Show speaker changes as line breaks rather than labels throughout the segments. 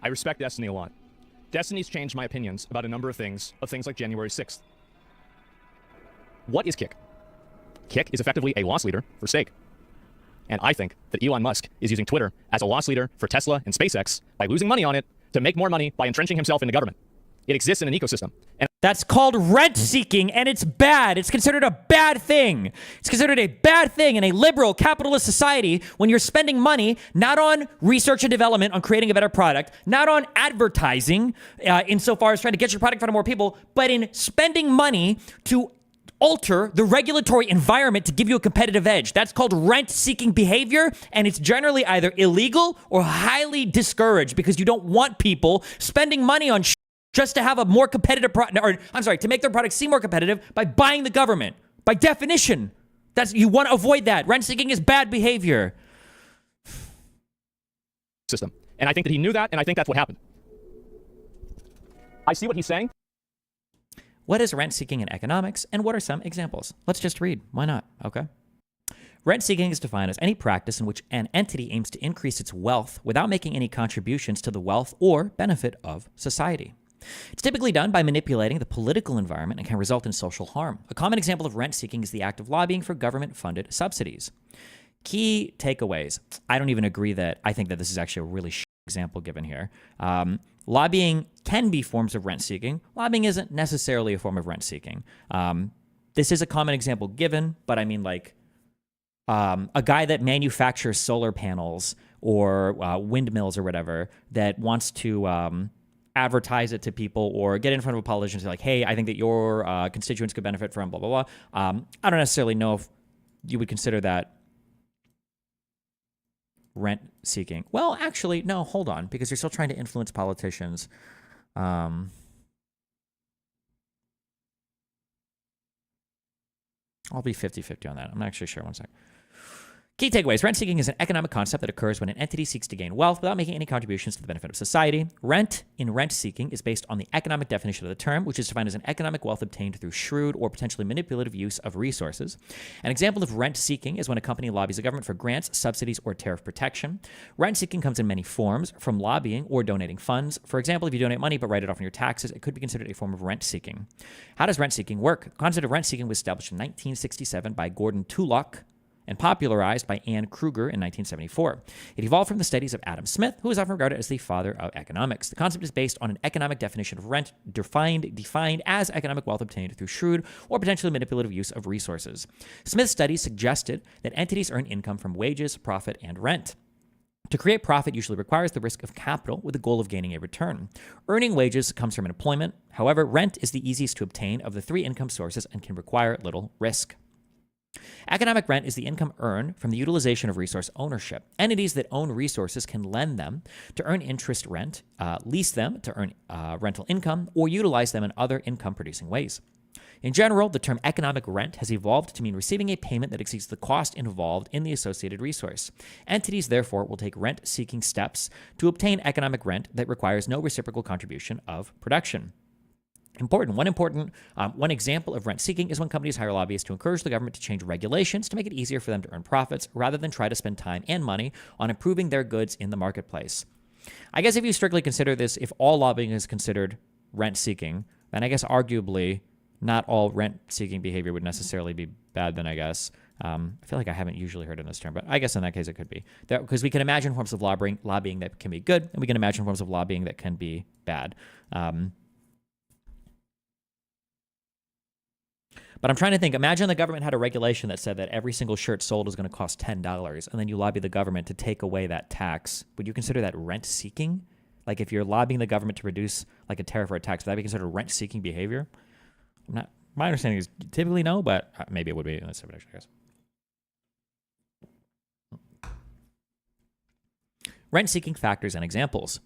I respect Destiny a lot. Destiny's changed my opinions about a number of things like January 6th. What is Kick? Kick is effectively a loss leader for stake. And I think that Elon Musk is using Twitter as a loss leader for Tesla and SpaceX by losing money on it to make more money by entrenching himself in the government. It exists in an ecosystem. And
that's called rent-seeking, and it's bad. It's considered a bad thing. It's considered a bad thing in a liberal capitalist society when you're spending money not on research and development, on creating a better product, not on advertising insofar as trying to get your product in front of more people, but in spending money to alter the regulatory environment to give you a competitive edge. That's called rent-seeking behavior, and it's generally either illegal or highly discouraged because you don't want people spending money on just to have a more competitive product, or I'm sorry, to make their product seem more competitive by buying the government. By definition, you want to avoid that. Rent-seeking is bad behavior.
System. And I think that he knew that, and I think that's what happened. I see what he's saying.
What is rent-seeking in economics, and what are some examples? Let's just read. Why not? Okay. Rent-seeking is defined as any practice in which an entity aims to increase its wealth without making any contributions to the wealth or benefit of society. It's typically done by manipulating the political environment and can result in social harm. A common example of rent-seeking is the act of lobbying for government-funded subsidies. Key takeaways. I don't even agree that I think that this is actually a really example given here. Lobbying can be forms of rent-seeking. Lobbying isn't necessarily a form of rent-seeking. This is a common example given, but I mean like a guy that manufactures solar panels or windmills or whatever that wants to advertise it to people or get in front of a politician and say like, hey, I think that your constituents could benefit from blah, blah, blah. I don't necessarily know if you would consider that rent-seeking. Well, actually, no, hold on, because you're still trying to influence politicians. I'll be 50-50 on that. I'm not actually sure. One sec. Key takeaways. Rent-seeking is an economic concept that occurs when an entity seeks to gain wealth without making any contributions to the benefit of society. Rent in rent-seeking is based on the economic definition of the term, which is defined as an economic wealth obtained through shrewd or potentially manipulative use of resources. An example of rent-seeking is when a company lobbies the government for grants, subsidies, or tariff protection. Rent-seeking comes in many forms, from lobbying or donating funds. For example, if you donate money but write it off on your taxes, it could be considered a form of rent-seeking. How does rent-seeking work? The concept of rent-seeking was established in 1967 by Gordon Tullock and popularized by Ann Kruger in 1974. It evolved from the studies of Adam Smith, who is often regarded as the father of economics. The concept is based on an economic definition of rent, defined as economic wealth obtained through shrewd or potentially manipulative use of resources. Smith's studies suggested that entities earn income from wages, profit, and rent. To create profit usually requires the risk of capital with the goal of gaining a return. Earning wages comes from employment. However, rent is the easiest to obtain of the three income sources and can require little risk. Economic rent is the income earned from the utilization of resource ownership. Entities that own resources can lend them to earn interest rent, lease them to earn rental income, or utilize them in other income-producing ways. In general, the term economic rent has evolved to mean receiving a payment that exceeds the cost involved in the associated resource. Entities, therefore, will take rent-seeking steps to obtain economic rent that requires no reciprocal contribution of production. One example of rent-seeking is when companies hire lobbyists to encourage the government to change regulations to make it easier for them to earn profits rather than try to spend time and money on improving their goods in the marketplace. I guess if you strictly consider this, if all lobbying is considered rent-seeking, then I guess arguably not all rent-seeking behavior would necessarily be bad then, I guess. I feel like I haven't usually heard of this term, but I guess in that case it could be. Because we can imagine forms of lobbying that can be good, and we can imagine forms of lobbying that can be bad. But I'm trying to think, imagine the government had a regulation that said that every single shirt sold is going to cost $10, and then you lobby the government to take away that tax. Would you consider that rent-seeking? Like if you're lobbying the government to reduce like a tariff or a tax, would that be considered rent-seeking behavior? My understanding is typically no, but maybe it would be. Let's see what I guess. Rent-seeking factors and examples.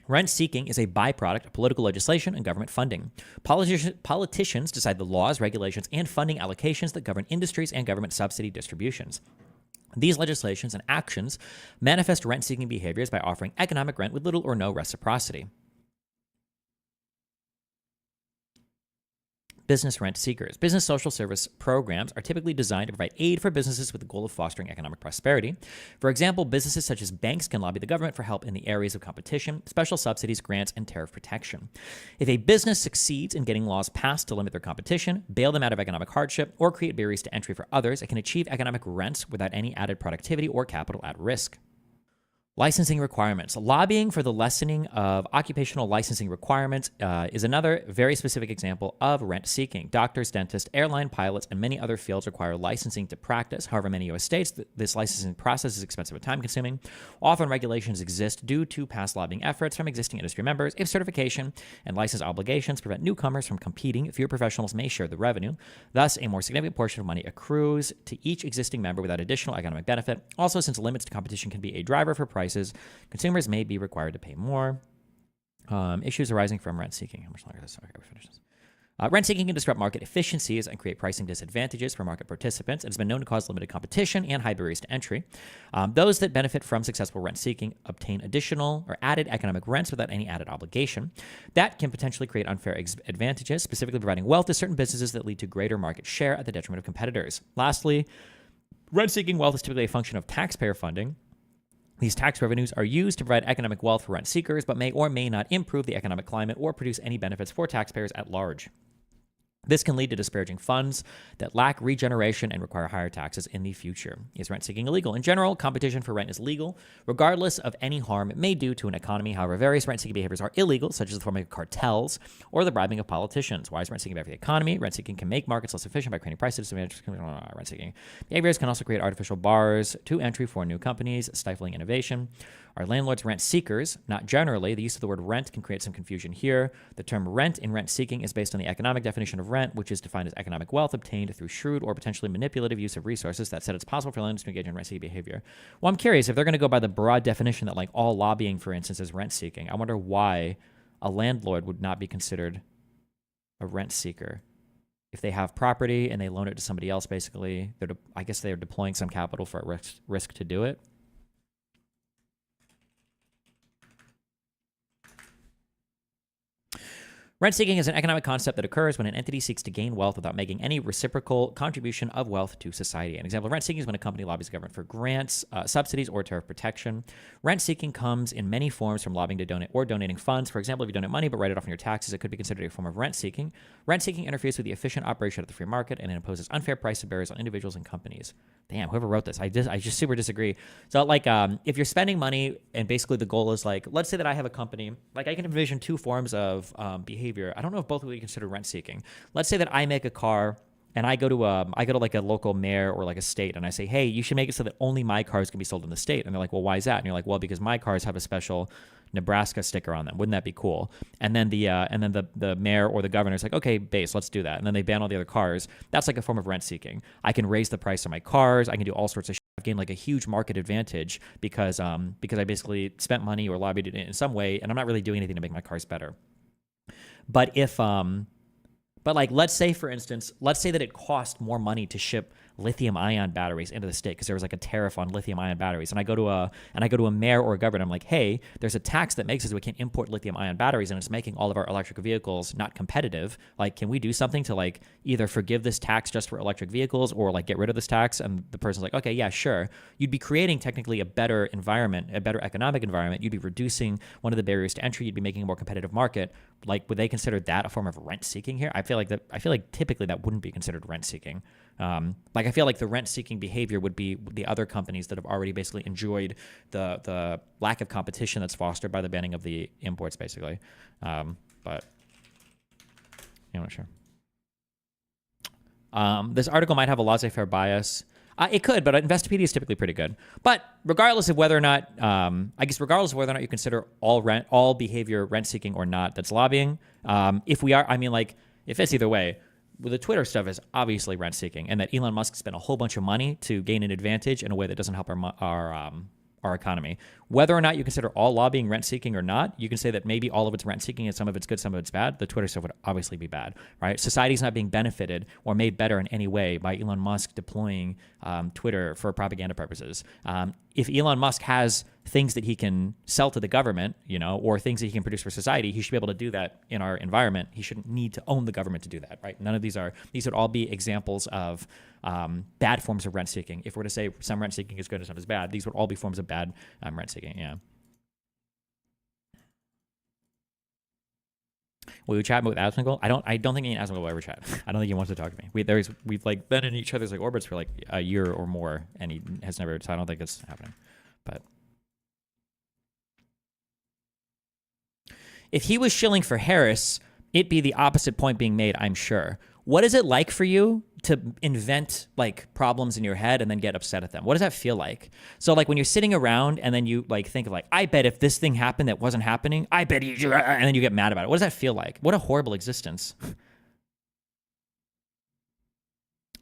Rent-seeking is a byproduct of political legislation and government funding. Politicians decide the laws, regulations, and funding allocations that govern industries and government subsidy distributions. These legislations and actions manifest rent-seeking behaviors by offering economic rent with little or no reciprocity. Business rent seekers. Business social service programs are typically designed to provide aid for businesses with the goal of fostering economic prosperity. For example, businesses such as banks can lobby the government for help in the areas of competition, special subsidies, grants, and tariff protection. If a business succeeds in getting laws passed to limit their competition, bail them out of economic hardship, or create barriers to entry for others, it can achieve economic rents without any added productivity or capital at risk. Licensing requirements. Lobbying for the lessening of occupational licensing requirements is another very specific example of rent seeking. Doctors, dentists, airline pilots, and many other fields require licensing to practice. However, many U.S. states, this licensing process is expensive and time consuming. Often regulations exist due to past lobbying efforts from existing industry members. If certification and license obligations prevent newcomers from competing, fewer professionals may share the revenue. Thus, a more significant portion of money accrues to each existing member without additional economic benefit. Also, since limits to competition can be a driver for prices, consumers may be required to pay more. Issues arising from rent seeking. How much longer is this? Okay, we finished this. Rent seeking can disrupt market efficiencies and create pricing disadvantages for market participants. It has been known to cause limited competition and high barriers to entry. Those that benefit from successful rent seeking obtain additional or added economic rents without any added obligation. That can potentially create unfair advantages, specifically providing wealth to certain businesses that lead to greater market share at the detriment of competitors. Lastly, rent seeking wealth is typically a function of taxpayer funding. These tax revenues are used to provide economic wealth for rent seekers, but may or may not improve the economic climate or produce any benefits for taxpayers at large. This can lead to disparaging funds that lack regeneration and require higher taxes in the future. Is rent seeking illegal? In general, competition for rent is legal, regardless of any harm it may do to an economy. However, various rent seeking behaviors are illegal, such as the forming of cartels or the bribing of politicians. Why is rent seeking bad for the economy? Rent seeking can make markets less efficient by creating price disadvantages. Rent seeking behaviors can also create artificial bars to entry for new companies, stifling innovation. Are landlords rent seekers? Not generally. The use of the word rent can create some confusion here. The term rent in rent seeking is based on the economic definition of rent, which is defined as economic wealth obtained through shrewd or potentially manipulative use of resources. That said, it's possible for landlords to engage in rent seeking behavior. Well, I'm curious if they're going to go by the broad definition that like all lobbying, for instance, is rent seeking. I wonder why a landlord would not be considered a rent seeker. If they have property and they loan it to somebody else, basically, I guess they're deploying some capital for a risk to do it. Rent seeking is an economic concept that occurs when an entity seeks to gain wealth without making any reciprocal contribution of wealth to society. An example of rent seeking is when a company lobbies the government for grants, subsidies, or tariff protection. Rent seeking comes in many forms, from lobbying to donate or donating funds. For example, if you donate money but write it off on your taxes, it could be considered a form of rent seeking. Rent seeking interferes with the efficient operation of the free market, and it imposes unfair price barriers on individuals and companies. Damn, whoever wrote this, I just super disagree. So like, if you're spending money and basically the goal is like, let's say that I have a company, like I can envision two forms of behavior. I don't know if both would be considered rent seeking. Let's say that I make a car and I go to like a local mayor or like a state and I say, hey, you should make it so that only my cars can be sold in the state. And they're like, well, why is that? And you're like, well, because my cars have a special Nebraska sticker on them. Wouldn't that be cool? And then the mayor or the governor is like, okay, base, let's do that. And then they ban all the other cars. That's like a form of rent seeking. I can raise the price of my cars. I can do all sorts of shit. I've gained like a huge market advantage because I basically spent money or lobbied it in some way, and I'm not really doing anything to make my cars better. But let's say, for instance, let's say that it cost more money to ship lithium-ion batteries into the state because there was like a tariff on lithium-ion batteries. And I go to a mayor or a governor. I'm like, hey, there's a tax that makes it so we can't import lithium-ion batteries, and it's making all of our electric vehicles not competitive. Like, can we do something to like either forgive this tax just for electric vehicles or like get rid of this tax? And the person's like, okay, yeah, sure. You'd be creating technically a better environment, a better economic environment. You'd be reducing one of the barriers to entry. You'd be making a more competitive market. Like, would they consider that a form of rent seeking here? I feel like typically that wouldn't be considered rent seeking. I feel like the rent-seeking behavior would be the other companies that have already basically enjoyed the lack of competition that's fostered by the banning of the imports, basically. But I'm not sure. This article might have a laissez-faire bias. It could, but Investopedia is typically pretty good. But regardless of whether or not, regardless of whether or not you consider all behavior rent-seeking or not, that's lobbying. If it's either way. Well, the Twitter stuff is obviously rent-seeking, and that Elon Musk spent a whole bunch of money to gain an advantage in a way that doesn't help our economy. Whether or not you consider all lobbying rent-seeking or not, you can say that maybe all of it's rent-seeking and some of it's good, some of it's bad. The Twitter stuff would obviously be bad, right? Society's not being benefited or made better in any way by Elon Musk deploying Twitter for propaganda purposes. If Elon Musk has things that he can sell to the government, or things that he can produce for society, he should be able to do that in our environment. He shouldn't need to own the government to do that, right? None of these would all be examples of bad forms of rent seeking. If we're to say some rent seeking is good and some is bad, these would all be forms of bad rent seeking. Yeah. Will you chat with Asmongold? I don't think Asmongold will ever chat. I don't think he wants to talk to me. We've like been in each other's like orbits for like a year or more, and he has never. So I don't think it's happening. But if he was shilling for Harris, it'd be the opposite point being made, I'm sure. What is it like for you to invent like problems in your head and then get upset at them? What does that feel like? So like when you're sitting around and then you like think of like, I bet if this thing happened that wasn't happening, I bet you, and then you get mad about it. What does that feel like? What a horrible existence.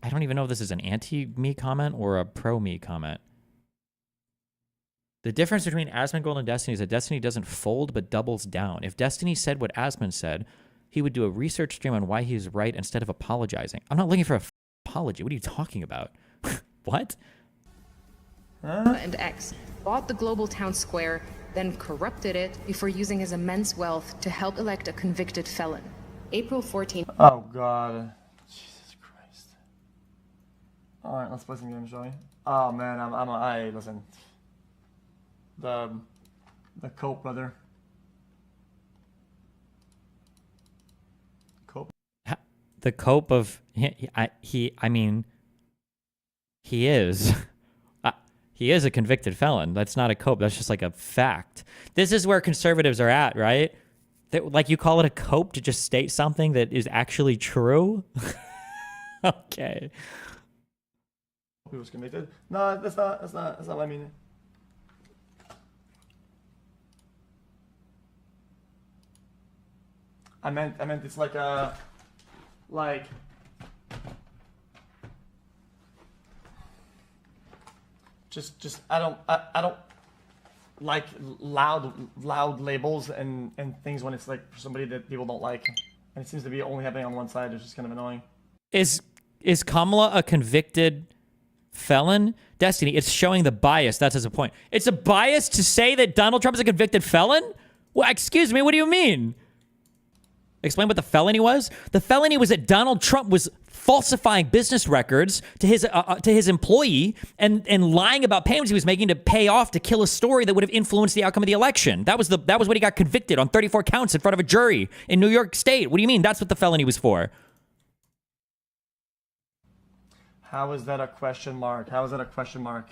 I don't even know if this is an anti-me comment or a pro-me comment. The difference between Asmongold and Destiny is that Destiny doesn't fold but doubles down. If Destiny said what Asmon said, he would do a research stream on why he's right instead of apologizing. I'm not looking for an apology. What are you talking about? What?
And X bought the global town square, then corrupted it before using his immense wealth to help elect a convicted felon. April 14th.
Oh god. Jesus Christ. Alright, let's play some games, shall we? Oh man, I listen. The Cope brother. Cope.
The Cope of I mean, he is. He is a convicted felon. That's not a cope. That's just like a fact. This is where conservatives are at, right? Like you call it a cope to just state something that is actually true? Okay.
He was convicted. No, that's not what I mean. I meant it's like a just I don't like loud labels and things when it's like for somebody that people don't like, and it seems to be only happening on one side. It's just kind of annoying.
Is Kamala a convicted felon? Destiny, it's showing the bias. That's a point. It's a bias to say that Donald Trump is a convicted felon? Well, excuse me, what do you mean? Explain what the felony was. The felony was that Donald Trump was falsifying business records to his employee and lying about payments he was making to pay off to kill a story that would have influenced the outcome of the election. That was what he got convicted on 34 counts in front of a jury in New York State. What do you mean? That's what the felony was for.
How is that a question mark? How is that a question mark?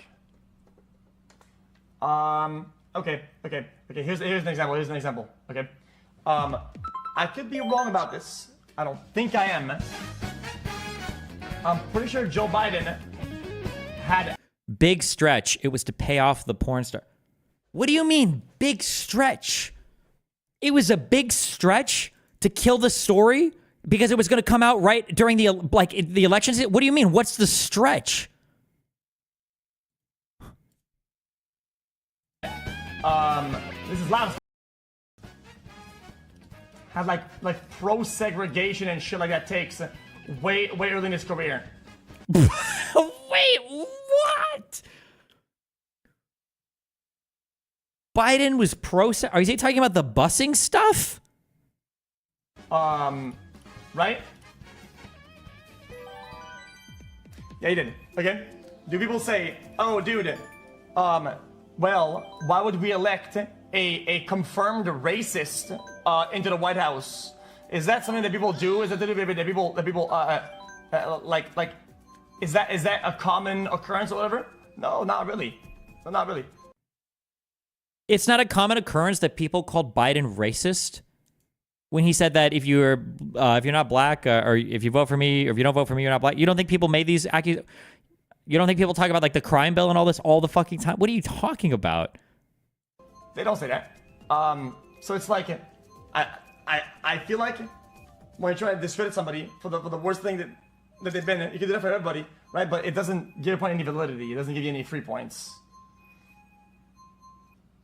Okay. Here's an example. Okay. I could be wrong about this. I don't think I am. I'm pretty sure Joe Biden had...
Big stretch. It was to pay off the porn star. What do you mean, big stretch? It was a big stretch to kill the story because it was going to come out right during the elections? What do you mean? What's the stretch?
This is loud. Had like pro segregation and shit like that takes way early in his career.
Wait, what? Biden was pro. Are you talking about the busing stuff?
Right? Yeah, he did. Okay. Do people say, "Oh, dude, well, why would we elect a confirmed racist into the White House?" Is that something that people do? Is that people like is that a common occurrence or whatever? No, not really. No, not really.
It's not a common occurrence that people called Biden racist. When he said that if you're not black or if you vote for me or if you don't vote for me, you're not black. You don't think people made these accusations? You don't think people talk about like the crime bill and all this all the fucking time? What are you talking about?
They don't say that. So it's like, I feel like when you try to discredit somebody for the worst thing that they've been, you can do that for everybody, right? But it doesn't give a point any validity. It doesn't give you any free points.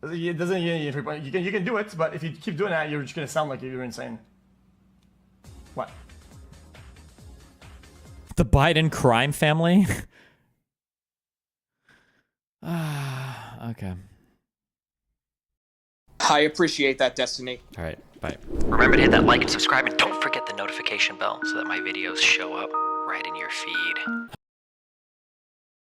It doesn't give you any free points. You can do it, but if you keep doing that, you're just gonna sound like you're insane. What?
The Biden crime family? Okay.
I appreciate that, Destiny.
All right, bye.
Remember to hit that like and subscribe, and don't forget the notification bell so that my videos show up right in your feed.